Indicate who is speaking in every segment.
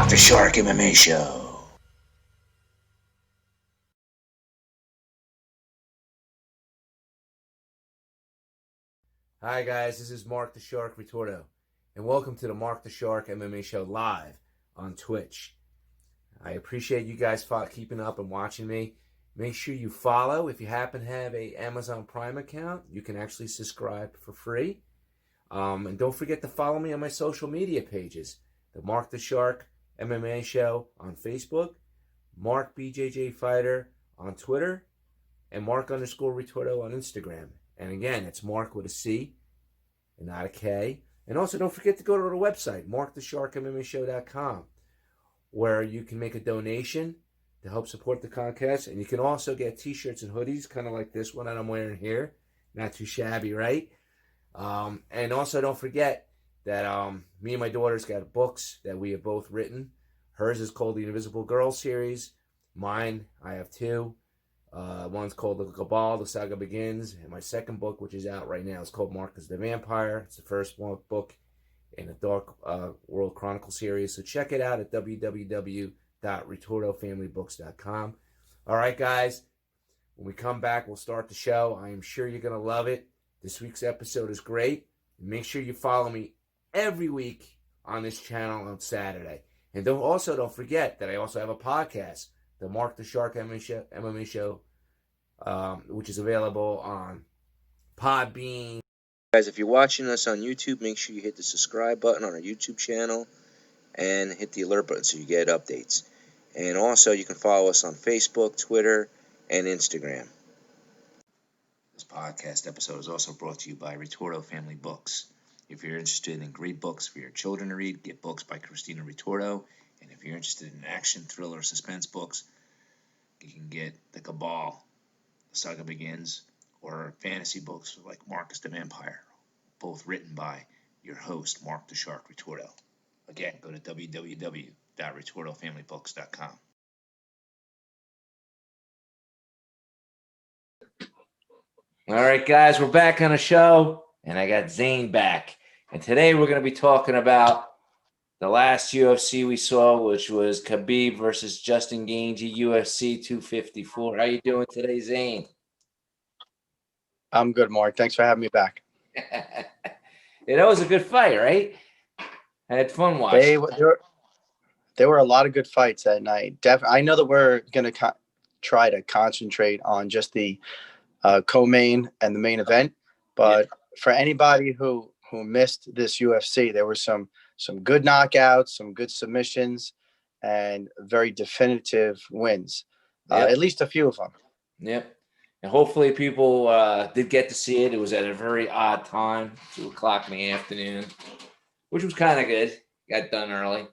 Speaker 1: Marc The Shark MMA Show.
Speaker 2: Hi guys, this is Marc The Shark Ritorto, and welcome to the Marc The Shark MMA Show live on Twitch. I appreciate you guys keeping up and watching me. Make sure you follow. If you happen to have a Amazon Prime account, you can actually subscribe for free. And don't forget to follow me on my social media pages. The Marc The Shark MMA Show on Facebook, Marc BJJ Fighter on Twitter, and Marc_Ritorto on Instagram. And again, it's Marc with a C and not a K. And also don't forget to go to the website, MarcTheSharkMMAShow.com, where you can make a donation to help support the contest. And you can also get t-shirts and hoodies, kind of like this one that I'm wearing here. Not too shabby, right? And also don't forget that me and my daughter's got books that we have both written. Hers is called the Invisible Girl series. Mine, I have two. One's called The Cabal, The Saga Begins. And my second book, which is out right now, is called Marcus the Vampire. It's the first book in the Dark World Chronicle series. So check it out at www.ritortofamilybooks.com. All right, guys. When we come back, we'll start the show. I am sure you're going to love it. This week's episode is great. Make sure you follow me every week on this channel on Saturday. And don't forget that I also have a podcast, the Marc The Shark MMA Show, which is available on Podbean.
Speaker 3: Guys, if you're watching us on YouTube, make sure you hit the subscribe button on our YouTube channel and hit the alert button so you get updates. And also, you can follow us on Facebook, Twitter, and Instagram.
Speaker 1: This podcast episode is also brought to you by Ritorto Family Books. If you're interested in great books for your children to read, get books by Kristina Ritorto. And if you're interested in action, thriller, suspense books, you can get The Cabal, The Saga Begins, or fantasy books like Marcus the Vampire, both written by your host, Marc The Shark Ritorto. Again, go to www.ritortofamilybooks.com.
Speaker 2: All right, guys, we're back on the show, and I got Zane back. And today we're going to be talking about the last UFC we saw, which was Khabib versus Justin Gaethje, UFC 254. How you doing today, Zane?
Speaker 4: I'm good, Mark. Thanks for having me back.
Speaker 2: Yeah, that was a good fight, right? I had fun watching.
Speaker 4: There were a lot of good fights that night. I know that we're going to try to concentrate on just the co-main and the main event, but for anybody who missed this UFC, there were some good knockouts, some good submissions, and very definitive wins. At least a few of them.
Speaker 2: Yep. And hopefully people did get to see it. It was at a very odd time, 2:00 in the afternoon, which was kind of good. Got done early.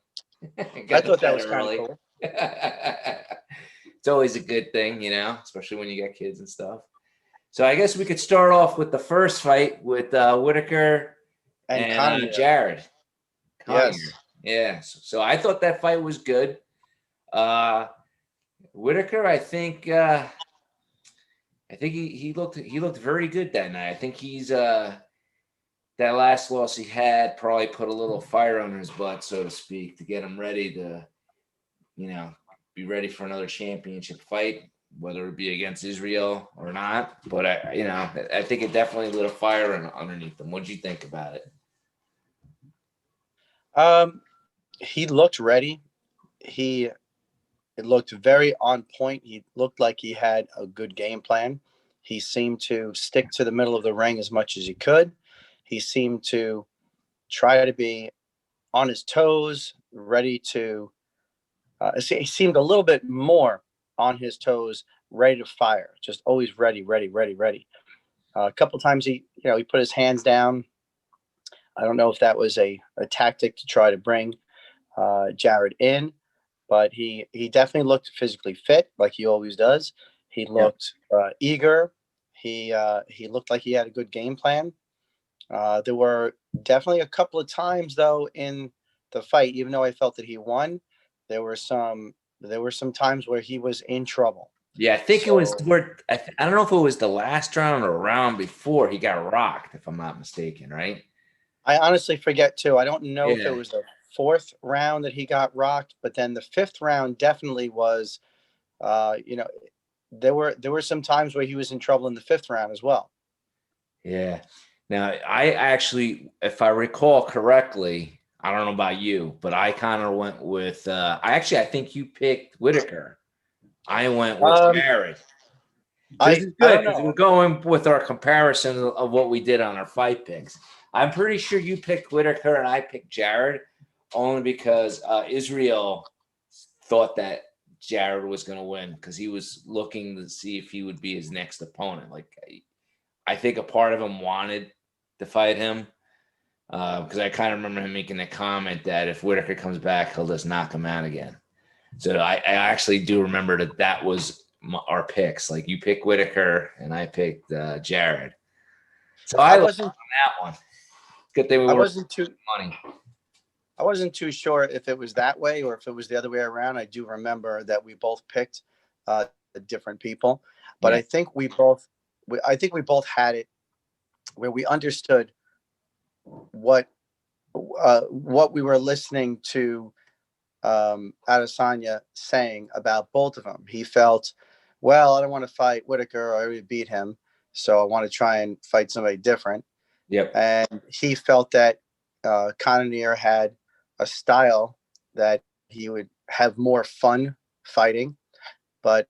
Speaker 4: I thought that was kind of cool.
Speaker 2: It's always a good thing, especially when you got kids and stuff. So I guess we could start off with the first fight with Whitaker and Jared.
Speaker 4: Yes.
Speaker 2: Yeah. So I thought that fight was good. Whitaker, I think he looked very good that night. I think he's that last loss he had probably put a little fire under his butt, so to speak, to get him ready to, be ready for another championship fight, whether it be against Israel or not. But I think it definitely lit a fire underneath him. What did you think about it?
Speaker 4: He looked ready. It looked very on point. He looked like he had a good game plan. He seemed to stick to the middle of the ring as much as he could. He seemed to try to be on his toes, ready to he seemed a little bit more on his toes, ready to fire, just always ready. A couple times he put his hands down. I don't know if that was a tactic to try to bring Jared in, but he definitely looked physically fit, like he always does. He looked eager. He looked like he had a good game plan. There were definitely a couple of times, though, in the fight, even though I felt that he won, there were some times where he was in trouble.
Speaker 2: Yeah, I think it was I don't know if it was the last round or round before he got rocked, if I'm not mistaken, right?
Speaker 4: I honestly forget too. I don't know if it was the fourth round that he got rocked, but then the fifth round definitely was, there were some times where he was in trouble in the fifth round as well.
Speaker 2: Yeah. Now, I actually, if I recall correctly, I don't know about you, but I kind of went with, I think you picked Whitaker. I went with Jared. So this is
Speaker 4: I
Speaker 2: good
Speaker 4: don't
Speaker 2: because we're
Speaker 4: know.
Speaker 2: going with our comparison of what we did on our fight picks. I'm pretty sure you picked Whitaker and I picked Jared, only because Israel thought that Jared was going to win because he was looking to see if he would be his next opponent. Like, I think a part of him wanted to fight him because I kind of remember him making the comment that if Whitaker comes back, he'll just knock him out again. So I actually do remember that was our picks. Like, you picked Whitaker and I picked Jared. So I wasn't on that one. Good thing we
Speaker 4: wasn't too
Speaker 2: money.
Speaker 4: I wasn't too sure if it was that way or if it was the other way around. I do remember that we both picked different people, but
Speaker 2: Yeah.
Speaker 4: I think we both had it where we understood what we were listening to Adesanya saying about both of them. He felt, well, I don't want to fight Whitaker. I already beat him, so I want to try and fight somebody different.
Speaker 2: Yep.
Speaker 4: And he felt that Cannonier had a style that he would have more fun fighting. But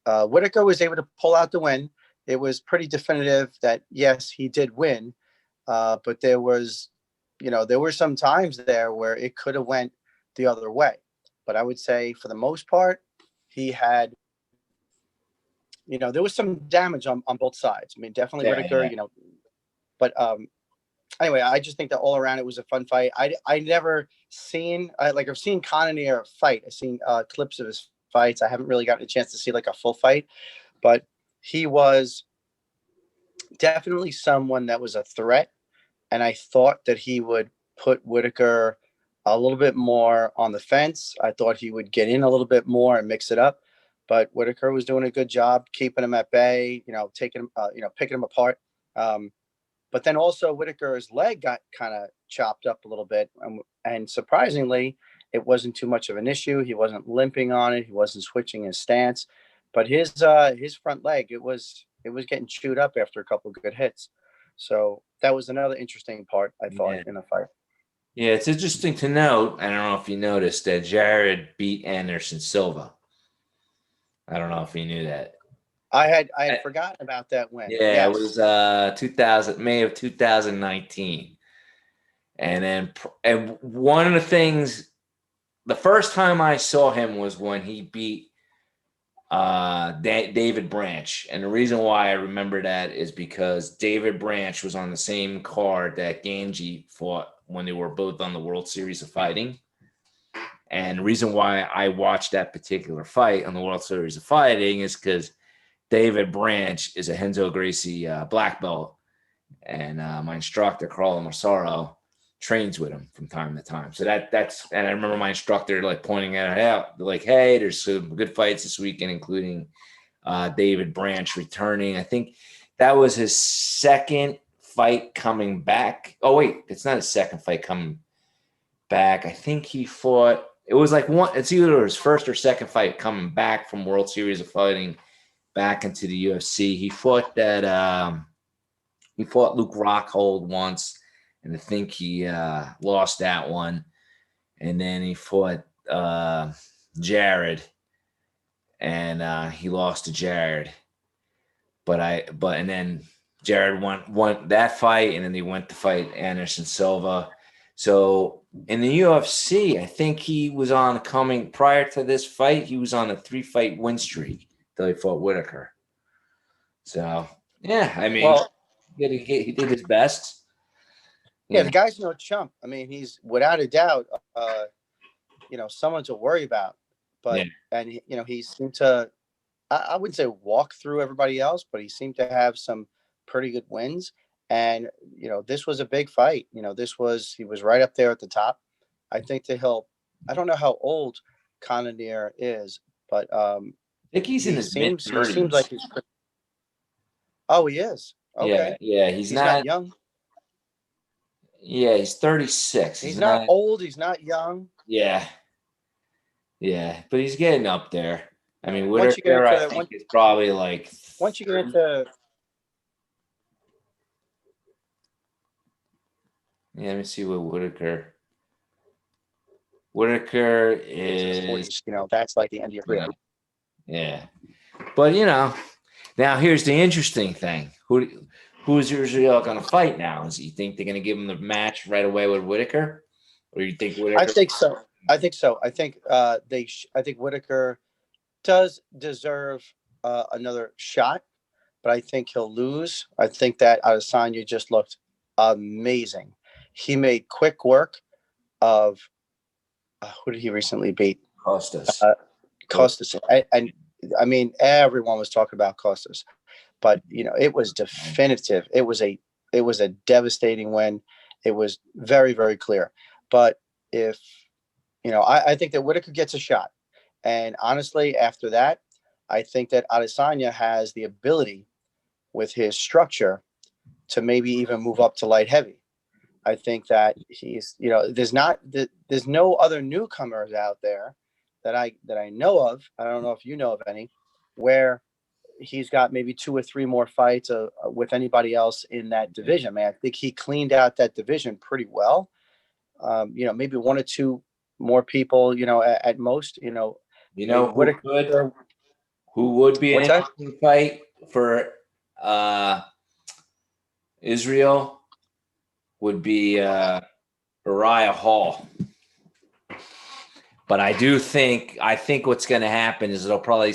Speaker 4: Whitaker was able to pull out the win. It was pretty definitive that, yes, he did win. But there were some times there where it could have went the other way. But I would say for the most part, he had, there was some damage on both sides. I mean, definitely Whitaker, but anyway, I just think that all around it was a fun fight. I never seen I've seen Cannonier fight. I've seen clips of his fights. I haven't really gotten a chance to see like a full fight, but he was definitely someone that was a threat, and I thought that he would put Whitaker a little bit more on the fence. I thought he would get in a little bit more and mix it up, but Whitaker was doing a good job keeping him at bay. Taking him, picking him apart. But then also Whitaker's leg got kind of chopped up a little bit, and surprisingly, it wasn't too much of an issue. He wasn't limping on it. He wasn't switching his stance, but his front leg, it was getting chewed up after a couple of good hits. So that was another interesting part, I thought, in the fight.
Speaker 2: Yeah, it's interesting to note. I don't know if you noticed that Jared beat Anderson Silva. I don't know if you knew that.
Speaker 4: I had forgotten about that win.
Speaker 2: Yeah, yes. It was May of 2019. And one of the things, the first time I saw him was when he beat David Branch. And the reason why I remember that is because David Branch was on the same card that Ganji fought when they were both on the World Series of Fighting. And the reason why I watched that particular fight on the World Series of Fighting is because David Branch is a Renzo Gracie black belt. And my instructor, Carlo Massaro, trains with him from time to time. So that's, and I remember my instructor like pointing it out, like, hey, there's some good fights this weekend, including David Branch returning. I think that was his second fight coming back. Oh, wait, it's not his second fight coming back. I think he fought, it was like it's either his first or second fight coming back from World Series of Fighting back into the UFC. He fought Luke Rockhold once, and I think he lost that one. And then he fought Jared, and he lost to Jared. And then Jared won that fight, and then he went to fight Anderson Silva. So in the UFC, I think he was prior to this fight, he was on a 3-fight win streak until he fought Whitaker. So, yeah, I mean, he did his best.
Speaker 4: Yeah, the guy's no chump. I mean, he's without a doubt, someone to worry about. But he seemed to, I wouldn't say walk through everybody else, but he seemed to have some pretty good wins. And this was a big fight. He was right up there at the top. I think that I don't know how old Cannonier is, but I
Speaker 2: think he's in his mid-30s.
Speaker 4: He seems like he's. Oh, he is. Okay.
Speaker 2: Yeah, he's not
Speaker 4: young.
Speaker 2: Yeah, he's 36.
Speaker 4: He's not old. He's not young.
Speaker 2: Yeah. Yeah, but he's getting up there. I mean,
Speaker 4: Once you get
Speaker 2: Whitaker, I
Speaker 4: into
Speaker 2: think, is probably like
Speaker 4: once you get
Speaker 2: 30.
Speaker 4: into
Speaker 2: Yeah, let me see what Whitaker
Speaker 4: into the
Speaker 2: is.
Speaker 4: 40s, that's like the end of your career.
Speaker 2: Yeah. But, now here's the interesting thing. Who's Israel going to fight now? Do you think they're going to give him the match right away with Whitaker? Or you think Whitaker?
Speaker 4: I think so. I think so. I think I think Whitaker does deserve another shot, but I think he'll lose. I think that Adesanya just looked amazing. He made quick work of who did he recently beat?
Speaker 2: Costas.
Speaker 4: Costas. And I mean, everyone was talking about Costas, but it was definitive. It was a devastating win. It was very, very clear. But if I think that Whitaker gets a shot, and honestly, after that, I think that Adesanya has the ability with his structure to maybe even move up to light heavy. I think that there's no other newcomers out there that I know of. I don't know if you know of any where he's got maybe 2 or 3 more fights with anybody else in that division. Man, I think he cleaned out that division pretty well. Maybe 1 or 2 more people, at most,
Speaker 2: Who would be an
Speaker 4: What's that?
Speaker 2: interesting fight for Israel would be Uriah Hall. But I think what's going to happen is they'll probably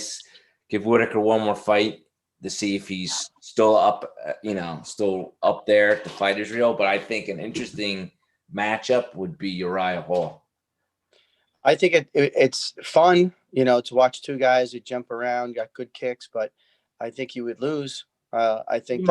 Speaker 2: give Whitaker one more fight to see if he's still up, still up there to fight Israel. But I think an interesting matchup would be Uriah Hall.
Speaker 4: I think it's fun, to watch 2 guys that jump around, got good kicks, but I think you would lose. I think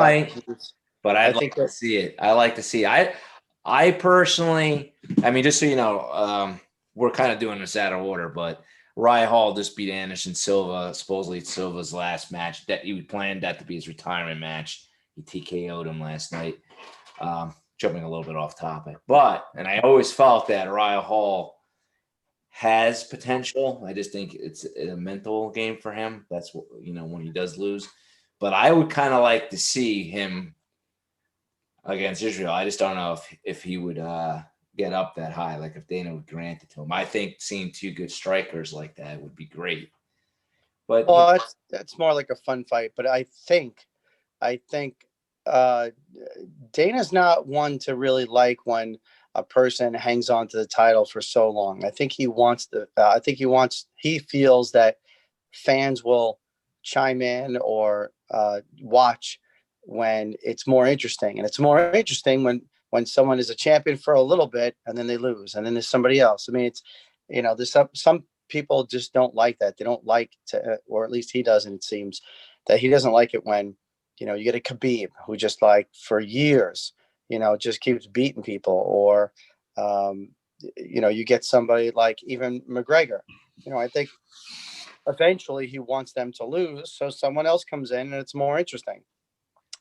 Speaker 2: but I'd like to see it. I like to see. I personally, I mean, just so you know, we're kind of doing this out of order, but Uriah Hall just beat Anderson Silva. Supposedly it's Silva's last match. That he planned that to be his retirement match. He TKO'd him last night. Jumping a little bit off topic, and I always felt that Uriah Hall has potential. I just think it's a mental game for him. That's what, when he does lose. But I would kind of like to see him against Israel. I just don't know if he would get up that high, like if Dana would grant it to him. I think seeing 2 good strikers like that would be great. But
Speaker 4: that's more like a fun fight. But I think Dana's not one to really like when a person hangs on to the title for so long. I think he wants he feels that fans will chime in or watch when it's more interesting. And it's more interesting when someone is a champion for a little bit and then they lose and then there's somebody else. I mean, it's, there's some people just don't like that. They don't like to, or at least he doesn't, it seems that he doesn't like it when, you get a Khabib who just like for years, just keeps beating people, or, you get somebody like even McGregor. I think eventually he wants them to lose, so someone else comes in and it's more interesting.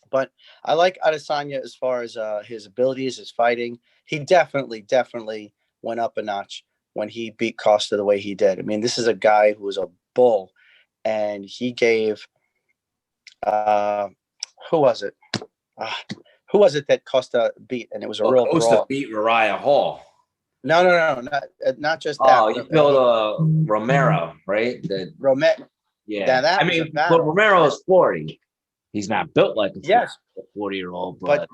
Speaker 4: But I like Adesanya as far as his abilities, his fighting. He definitely went up a notch when he beat Costa the way he did. I mean, this is a guy who was a bull, and he gave who was it? Who was it that Costa beat? And it was a real
Speaker 2: Costa
Speaker 4: brawl.
Speaker 2: beat Uriah Hall.
Speaker 4: No, not just that.
Speaker 2: Oh, you killed Romero, right?
Speaker 4: Romero.
Speaker 2: Yeah.
Speaker 4: That
Speaker 2: I mean, but Romero is 40. He's not built like a 40-year-old.
Speaker 4: But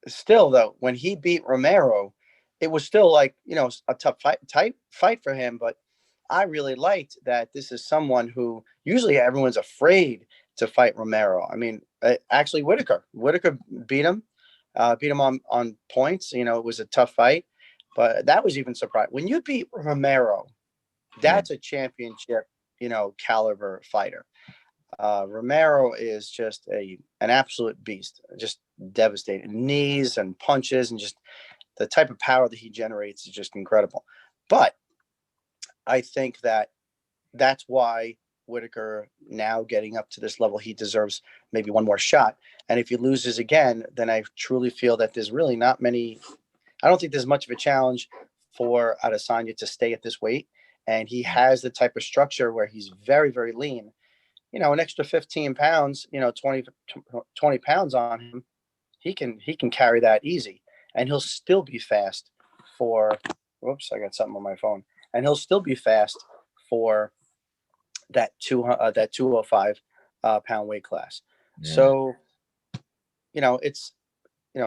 Speaker 4: still, though, when he beat Romero, it was still like, a tough fight for him. But I really liked that this is someone who usually everyone's afraid to fight Romero. I mean, actually, Whitaker beat him on points. It was a tough fight, but that was even surprising. When you beat Romero, that's a championship, caliber fighter. Romero is just an absolute beast, just devastating knees and punches, and just the type of power that he generates is just incredible. But I think that's why Whitaker now getting up to this level, he deserves maybe one more shot. And if he loses again, then I truly feel that there's really not many. I don't think there's much of a challenge for Adesanya to stay at this weight. And he has the type of structure where he's very, very lean. An extra 15 pounds, 20 pounds on him, he can carry that easy. And he'll still be fast for, whoops, I got something on my phone. And he'll still be fast for that 205 pound weight class. Yeah. So, it's,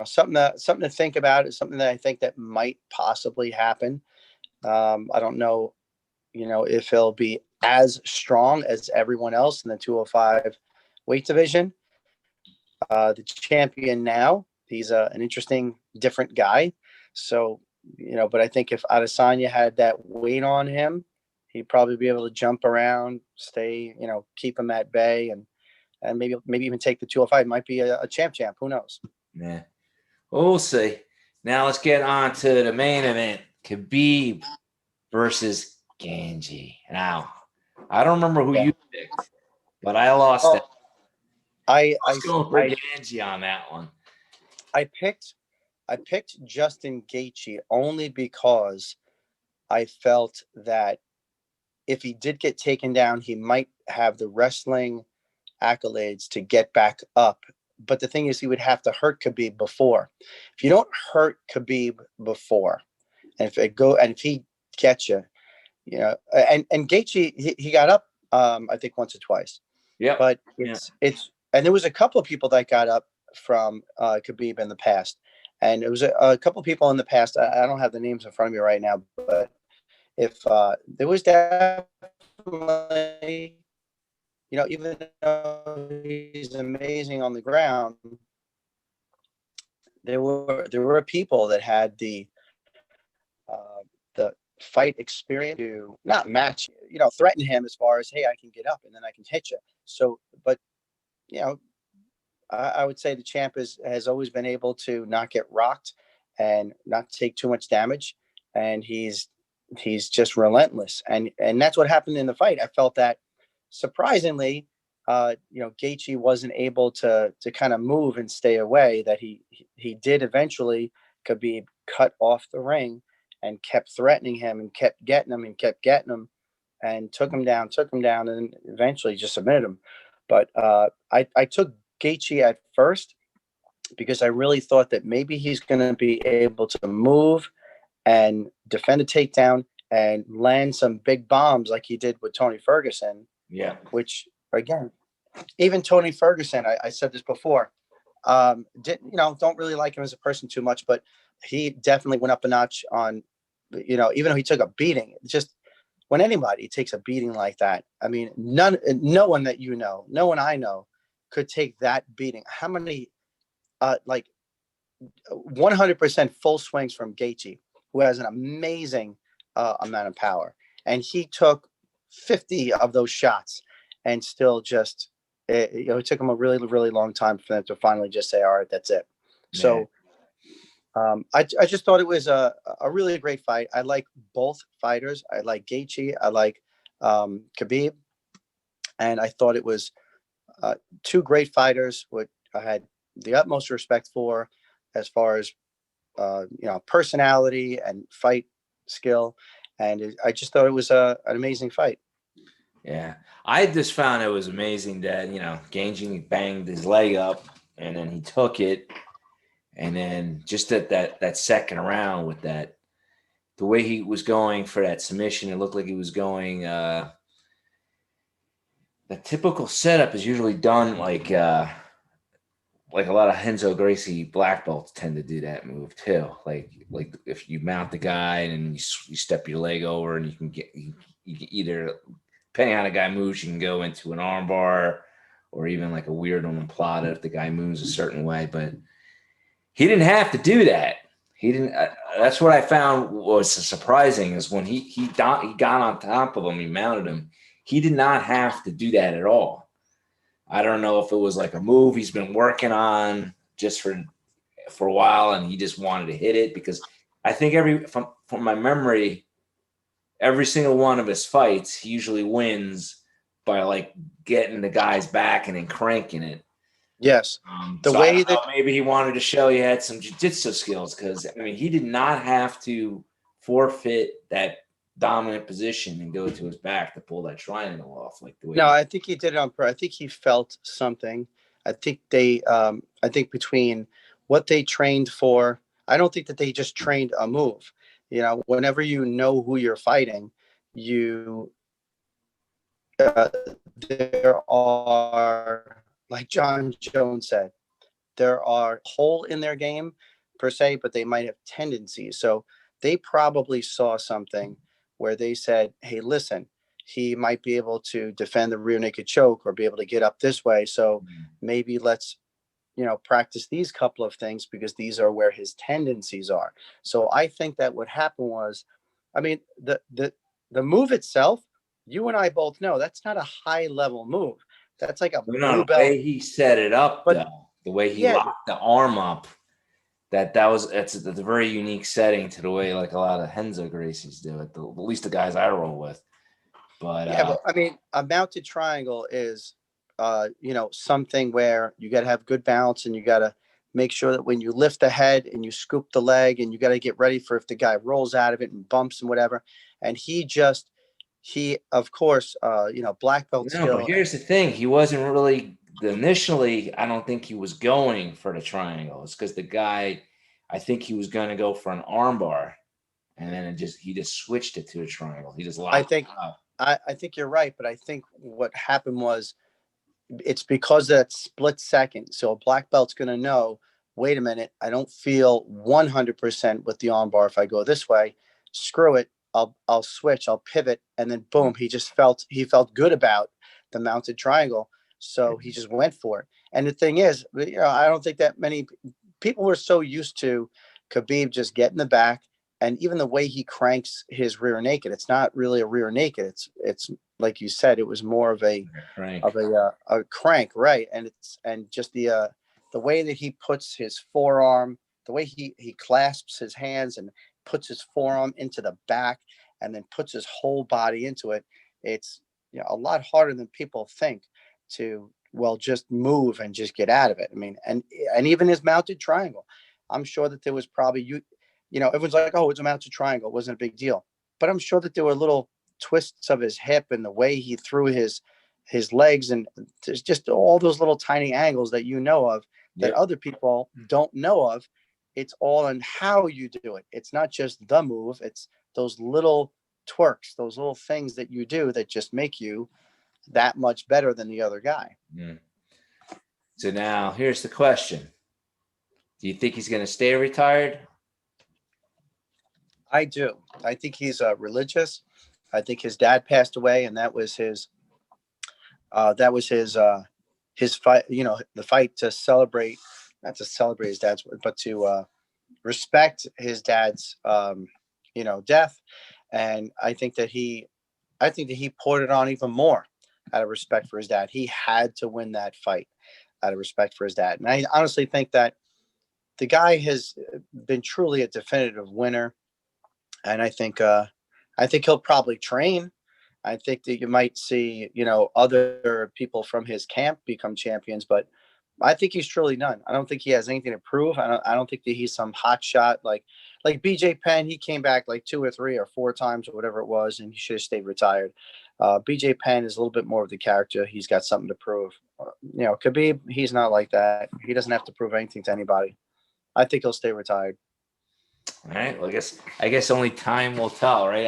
Speaker 4: something to think about. It's something that I think that might possibly happen. I don't know, if he'll be as strong as everyone else in the 205 weight division. The champion now, he's an interesting, different guy. So, but I think if Adesanya had that weight on him, he'd probably be able to jump around, stay, keep him at bay, and maybe even take the 205. Might be a champ. Who knows?
Speaker 2: Yeah. We'll see. Now let's get on to the main event. Khabib versus Ganji. Now, I don't remember who you picked, but I lost that.
Speaker 4: I
Speaker 2: going for Ganji on that one.
Speaker 4: I picked Justin Gaethje only because I felt that if he did get taken down, he might have the wrestling accolades to get back up. But the thing is, he would have to hurt Khabib before. If you don't hurt Khabib before, and if he gets you, and Gaethje, he got up, I think once or twice.
Speaker 2: Yeah.
Speaker 4: But it's and there was a couple of people that got up from Khabib in the past, and it was a couple of people in the past. I don't have the names in front of me right now, but if there was definitely. Even though he's amazing on the ground, there were people that had the fight experience to not match, threaten him as far as, hey, I can get up and then I can hit you. So, but I would say the champ has always been able to not get rocked and not take too much damage, and he's just relentless, and that's what happened in the fight. I felt that. Surprisingly, Gaethje wasn't able to kind of move and stay away. That he did eventually. Khabib cut off the ring and kept threatening him and kept getting him and took him down, and eventually just submitted him. But I took Gaethje at first because I really thought that maybe he's going to be able to move and defend a takedown and land some big bombs like he did with Tony Ferguson.
Speaker 2: Yeah.
Speaker 4: Which, again, even Tony Ferguson, I said this before, don't really like him as a person too much, but he definitely went up a notch on, even though he took a beating. Just when anybody takes a beating like that, I mean, no one that no one I know could take that beating. How many, 100% full swings from Gaethje, who has an amazing amount of power, and he took 50 of those shots and still just it took him a really, really long time for them to finally just say, all right, that's it. Yeah. So I just thought it was a really great fight. I like both fighters. I like Gaethje, I like Khabib, and I thought it was two great fighters, what I had the utmost respect for as far as personality and fight skill. And I just thought it was an amazing fight.
Speaker 2: Yeah. I just found it was amazing that, Gaethje banged his leg up and then he took it. And then just that second round with the way he was going for that submission, it looked like he was going, the typical setup is usually done like a lot of Renzo Gracie black belts tend to do that move too. Like if you mount the guy and you step your leg over, and you can either, depending on how the guy moves, you can go into an arm bar or even like a weird omoplata if the guy moves a certain way. But he didn't have to do that. He didn't. That's what I found was surprising, is when he got on top of him, he mounted him. He did not have to do that at all. I don't know if it was like a move he's been working on just for a while, and he just wanted to hit it, because I think from my memory, every single one of his fights, he usually wins by like getting the guy's back and then cranking it.
Speaker 4: Yes. The
Speaker 2: So I
Speaker 4: way
Speaker 2: don't know,
Speaker 4: that
Speaker 2: maybe he wanted to show he had some jiu-jitsu skills, because I mean he did not have to forfeit that dominant position and go to his back to pull that triangle off like the way.
Speaker 4: No, I think he did it on purpose. I think he felt something. I think I think between what they trained for, I don't think that they just trained a move. You know, whenever you know who you're fighting, you uh, there are, like John Jones said, there are hole in their game per se, but they might have tendencies. So they probably saw something where they said, "Hey, listen, he might be able to defend the rear naked choke or be able to get up this way. So maybe let's practice these couple of things because these are where his tendencies are." So I think that what happened was, I mean, the move itself, you and I both know that's not a high level move. That's like a
Speaker 2: No,
Speaker 4: blue
Speaker 2: the
Speaker 4: belt.
Speaker 2: way he set it up,
Speaker 4: But
Speaker 2: though, the way he
Speaker 4: yeah,
Speaker 2: locked the arm up, that's a very unique setting to the way like a lot of Henzo Gracies do it. At least the guys I roll with. But
Speaker 4: yeah, but I mean, a mounted triangle is, something where you got to have good balance and you got to make sure that when you lift the head and you scoop the leg and you got to get ready for if the guy rolls out of it and bumps and whatever. And he, of course, black belt
Speaker 2: no, but
Speaker 4: skill.
Speaker 2: here's the thing: he wasn't really initially. I don't think he was going for the triangle. It's because the guy, I think he was going to go for an armbar, and then he just switched it to a triangle. He just
Speaker 4: I
Speaker 2: locked it
Speaker 4: think,
Speaker 2: up.
Speaker 4: I think you're right, but I think what happened was it's because of that split second. So a black belt's going to know, wait a minute, I don't feel 100% with the armbar. If I go this way, screw it. I'll switch, I'll pivot. And then boom, he felt good about the mounted triangle. So he just went for it. And the thing is, I don't think that many people were so used to Khabib just getting the back. And even the way he cranks his rear naked, it's not really a rear naked. It's like you said, it was more of
Speaker 2: Crank.
Speaker 4: a crank, right? And just the way that he puts his forearm, the way he clasps his hands and puts his forearm into the back, and then puts his whole body into it. It's a lot harder than people think to just move and just get out of it. I mean, and even his mounted triangle, I'm sure that there was probably everyone's like, oh, it's a mounted triangle, it wasn't a big deal, but I'm sure that there were little twists of his hip and the way he threw his legs, and there's just all those little tiny angles that of that other people don't know of. It's all in how you do it. It's not just the move, it's those little twerks, those little things that you do that just make you that much better than the other guy.
Speaker 2: So now here's the question: do you think he's going to stay retired?
Speaker 4: I do. I think he's religious. I think his dad passed away, and that was his fight. The fight to celebrate, not to celebrate his dad's, but to respect his dad's, death. And I think that he poured it on even more out of respect for his dad. He had to win that fight out of respect for his dad. And I honestly think that the guy has been truly a definitive winner. And I think he'll probably train. I think that you might see, other people from his camp become champions, but I think he's truly done. I don't think he has anything to prove. I don't think that he's some hot shot like BJ Penn. He came back like 2 or 3 or 4 times or whatever it was, and he should have stayed retired. BJ Penn is a little bit more of the character. He's got something to prove. Khabib, he's not like that. He doesn't have to prove anything to anybody. I think he'll stay retired.
Speaker 2: All right. Well, I guess only time will tell, right?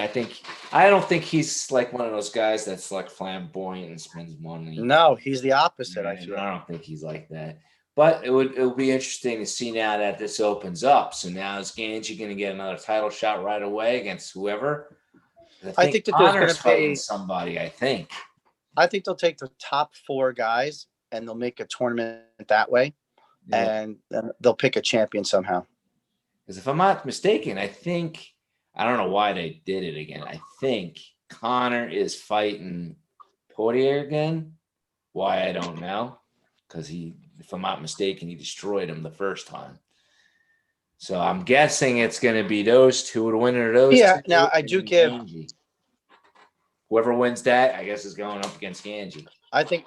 Speaker 2: I don't think he's like one of those guys that's like flamboyant and spends money.
Speaker 4: No, he's the opposite.
Speaker 2: Right?
Speaker 4: I feel.
Speaker 2: I don't think he's like that. But it would be interesting to see now that this opens up. So now is Ganji going to get another title shot right away against whoever?
Speaker 4: I think that there's going to
Speaker 2: be somebody. I think
Speaker 4: they'll take the top 4 guys and they'll make a tournament that way, and then they'll pick a champion somehow.
Speaker 2: Because if I'm not mistaken, I don't know why they did it again. I think Connor is fighting Poirier again. Why, I don't know. Because if I'm not mistaken, he destroyed him the first time. So I'm guessing it's going to be those two. The winner of those two.
Speaker 4: Now I do give.
Speaker 2: Ganji. whoever wins that, I guess, is going up against Ganji.
Speaker 4: I think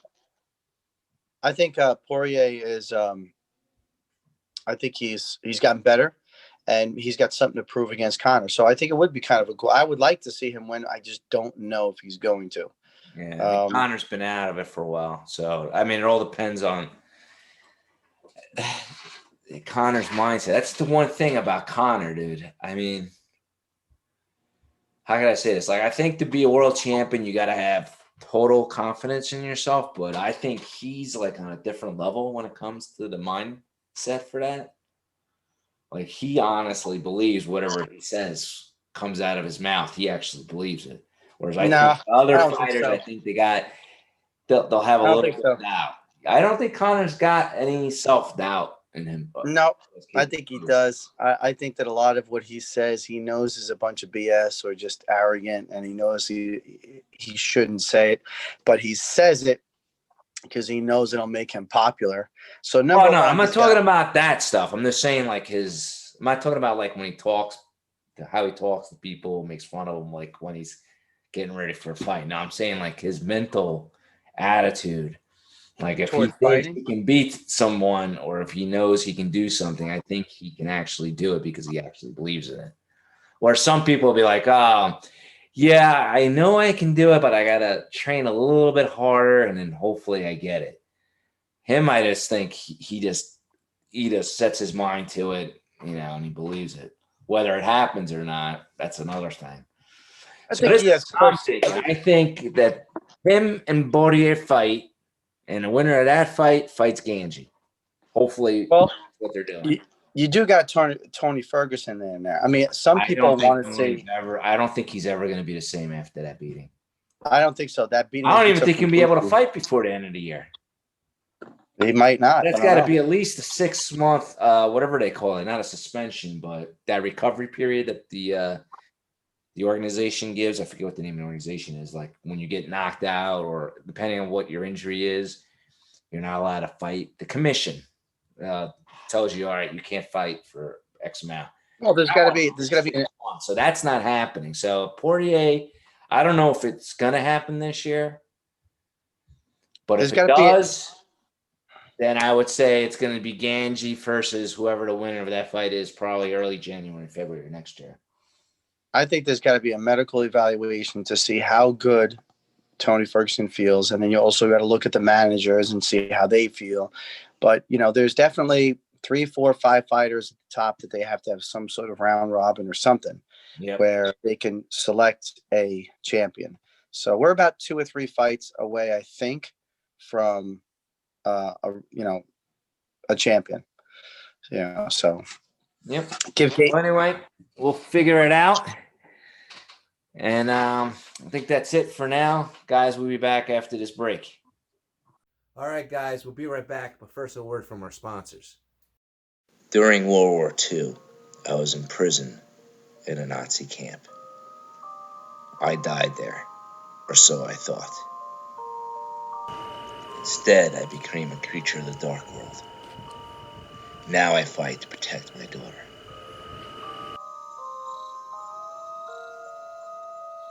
Speaker 4: Poirier is. I think he's gotten better, and he's got something to prove against Connor. So I think it would be kind of a cool. I would like to see him win. I just don't know if he's going to.
Speaker 2: Yeah, I mean, Connor's been out of it for a while, so I mean, it all depends on Connor's mindset. That's the one thing about Connor, dude. I mean, how can I say this? Like, I think to be a world champion, you got to have total confidence in yourself, but I think he's like on a different level when it comes to the mindset for that. Like, he honestly believes whatever he says comes out of his mouth. He actually believes it. Whereas I think other fighters, I think they'll have a little bit of doubt. I don't think Connor's got any self-doubt in him.
Speaker 4: No, I think he does. I think that a lot of what he says, he knows is a bunch of BS or just arrogant, and he knows he shouldn't say it, but he says it because he knows it'll make him popular. So no,
Speaker 2: I'm not talking about that stuff. I'm just saying, like, I'm not talking about like when he talks, how he talks to people, makes fun of them, like when he's getting ready for a fight. No, I'm saying like his mental attitude. Like, if he thinks he can beat someone, or if he knows he can do something, I think he can actually do it because he actually believes in it. Or some people will be like, oh, yeah, I know I can do it, but I got to train a little bit harder, and then hopefully I get it. Him, I just think he just sets his mind to it, and he believes it. Whether it happens or not, that's another thing. I think that him and Poirier fight, and the winner of that fight fights Ganji. Hopefully, that's what they're doing.
Speaker 4: You do got Tony Ferguson in there. I mean, some people want to say
Speaker 2: I don't think he's ever going to be the same after that beating.
Speaker 4: I don't think so. That beating.
Speaker 2: I don't even think he'll be able to fight before the end of the year.
Speaker 4: He might not.
Speaker 2: That's got to be at least a 6-month, whatever they call it, not a suspension, but that recovery period that the organization gives. I forget what the name of the organization is. Like, when you get knocked out, or depending on what your injury is, you're not allowed to fight. The commission tells you, all right, you can't fight for X amount.
Speaker 4: Well, there's got to be.
Speaker 2: So that's not happening. So Poirier, I don't know if it's going to happen this year, but if it does, then I would say it's going to be Ganji versus whoever the winner of that fight is, probably early January, February next year.
Speaker 4: I think there's got to be a medical evaluation to see how good Tony Ferguson feels, and then you also got to look at the managers and see how they feel. But there's definitely 3, 4, 5 fighters at the top that they have to have some sort of round robin or something, where they can select a champion. So we're about 2 or 3 fights away, I think, from a champion. So
Speaker 2: anyway, we'll figure it out. And I think that's it for now. Guys, we'll be back after this break. All right, guys, we'll be right back. But first, a word from our sponsors.
Speaker 3: During World War II, I was in prison in a Nazi camp. I died there, or so I thought. Instead, I became a creature of the dark world. Now I fight to protect my daughter.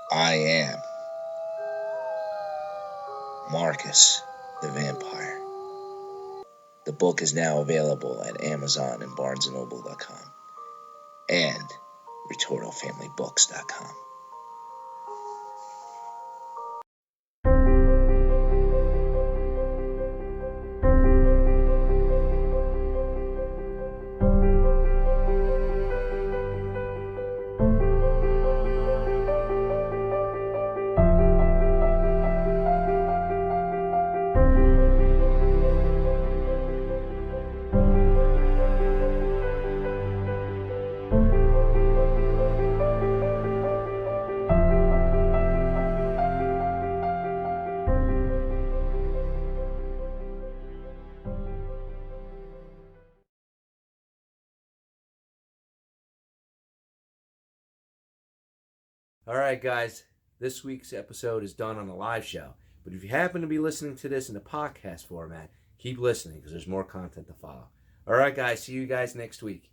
Speaker 3: I am Marcus the Vampire. The book is now available at Amazon and BarnesandNoble.com and RitortoFamilyBooks.com.
Speaker 2: All right, guys, this week's episode is done on a live show. But if you happen to be listening to this in the podcast format, keep listening because there's more content to follow. All right, guys, see you guys next week.